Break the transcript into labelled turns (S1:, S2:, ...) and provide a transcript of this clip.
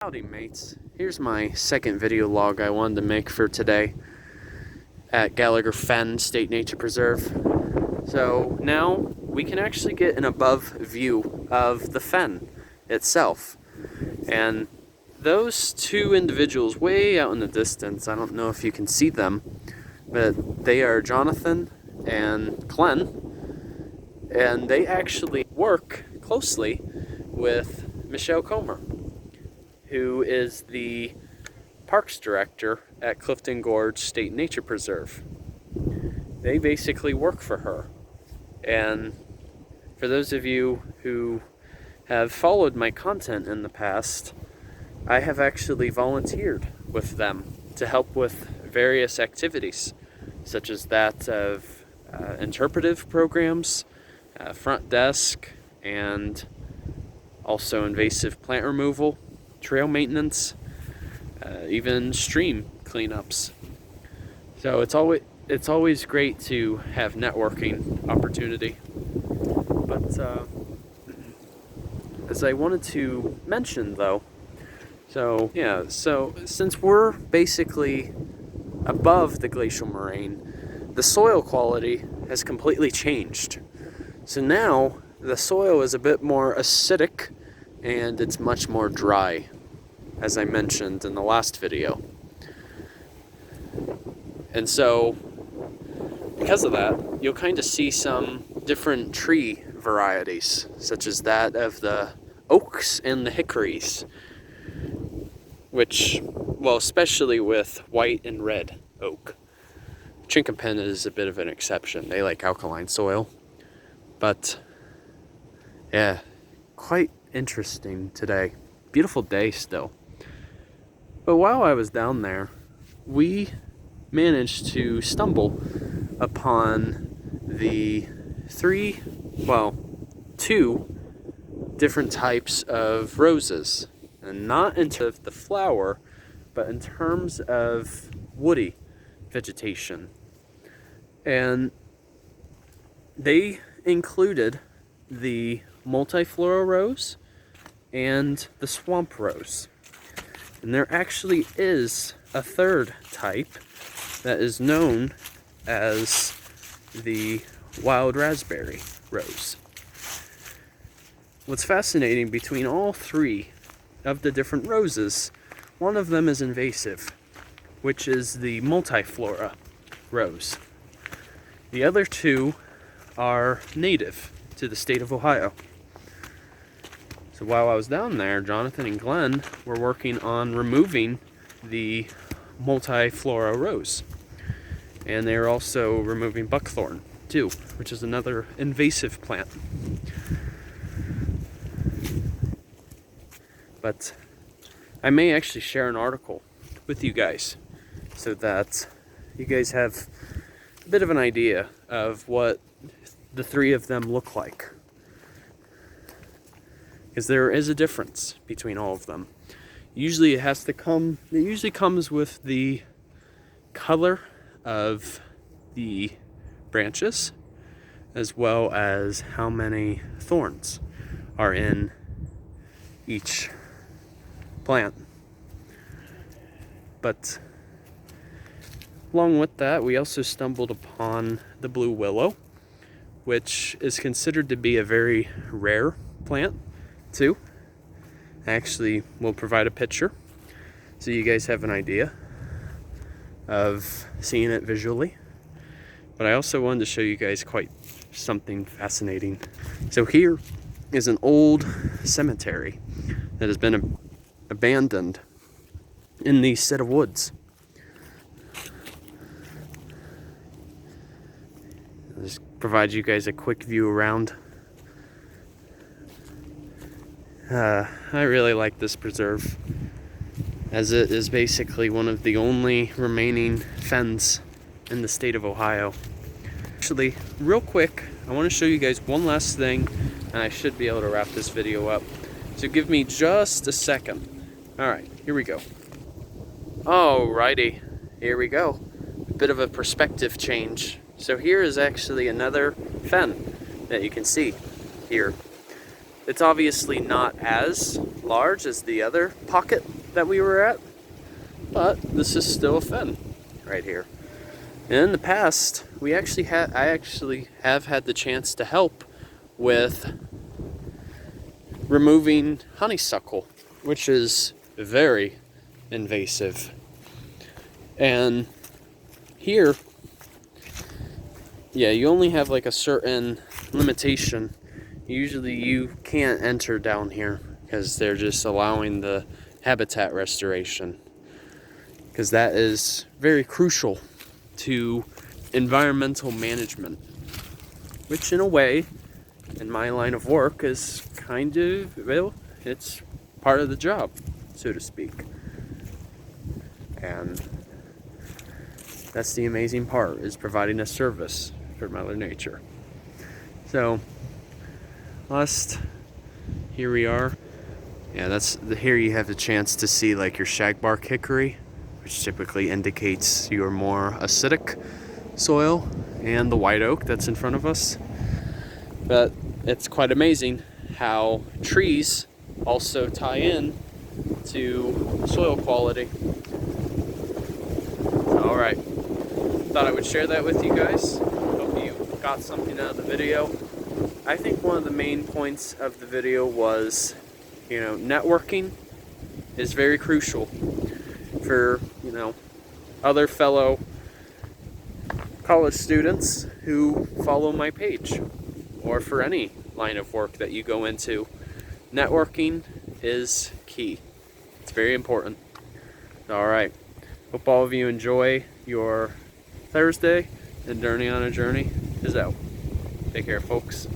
S1: Howdy mates, here's my second video log I wanted to make for today at Gallagher Fen State Nature Preserve. So now we can actually get an above view of the fen itself. And those two individuals way out in the distance, I don't know if you can see them, but they are Jonathan and Glenn, and they actually work closely with Michelle Comer, who is the parks director at Clifton Gorge State Nature Preserve. They basically work for her. And for those of you who have followed my content in the past, I have actually volunteered with them to help with various activities, such as that of interpretive programs, front desk, and also invasive plant removal, trail maintenance, even stream cleanups. So it's always great to have networking opportunity. But as I wanted to mention though, so since we're basically above the glacial moraine, the soil quality has completely changed. So now the soil is a bit more acidic and it's much more dry, as I mentioned in the last video. And so because of that, you'll kind of see some different tree varieties, such as that of the oaks and the hickories, which, well, especially with white and red oak. Chinkapin is a bit of an exception. They like alkaline soil. But yeah, quite interesting today. Beautiful day still. But while I was down there, we managed to stumble upon the two different types of roses. And not in terms of the flower, but in terms of woody vegetation. And they included the Multiflora rose and the swamp rose. And there actually is a third type that is known as the wild raspberry rose. What's fascinating between all three of the different roses, one of them is invasive, which is the Multiflora rose. The other two are native to the state of Ohio. So while I was down there, Jonathan and Glenn were working on removing the Multiflora rose. And they were also removing buckthorn too, which is another invasive plant. But I may actually share an article with you guys so that you guys have a bit of an idea of what the three of them look like. Because there is a difference between all of them. Usually it usually comes with the color of the branches, as well as how many thorns are in each plant. But along with that, we also stumbled upon the Blue Willow, which is considered to be a very rare plant too. I actually will provide a picture so you guys have an idea of seeing it visually. But I also wanted to show you guys quite something fascinating. So here is an old cemetery that has been abandoned in these set of woods. I'll just provide you guys a quick view around. I really like this preserve, as it is basically one of the only remaining fens in the state of Ohio. Actually, real quick, I want to show you guys one last thing, and I should be able to wrap this video up. So give me just a second. Alright, here we go. Alrighty, here we go. A bit of a perspective change. So here is actually another fen that you can see here. It's obviously not as large as the other pocket that we were at, but this is still a fen right here. And in the past, I actually have had the chance to help with removing honeysuckle, which is very invasive. And here, yeah, you only have like a certain limitation. Usually you can't enter down here because they're just allowing the habitat restoration, because that is very crucial to environmental management, which in a way, in my line of work, is kind of, well, it's part of the job, so to speak. And that's the amazing part, is providing a service for Mother Nature. So here we are. Yeah, here you have the chance to see like your shagbark hickory, which typically indicates your more acidic soil, and the white oak that's in front of us. But it's quite amazing how trees also tie in to soil quality. All right, thought I would share that with you guys. Hope you got something out of the video. I think one of the main points of the video was, networking is very crucial for, other fellow college students who follow my page, or for any line of work that you go into. Networking is key. It's very important. All right. Hope all of you enjoy your Thursday, and Journey on a Journey is out. Take care, folks.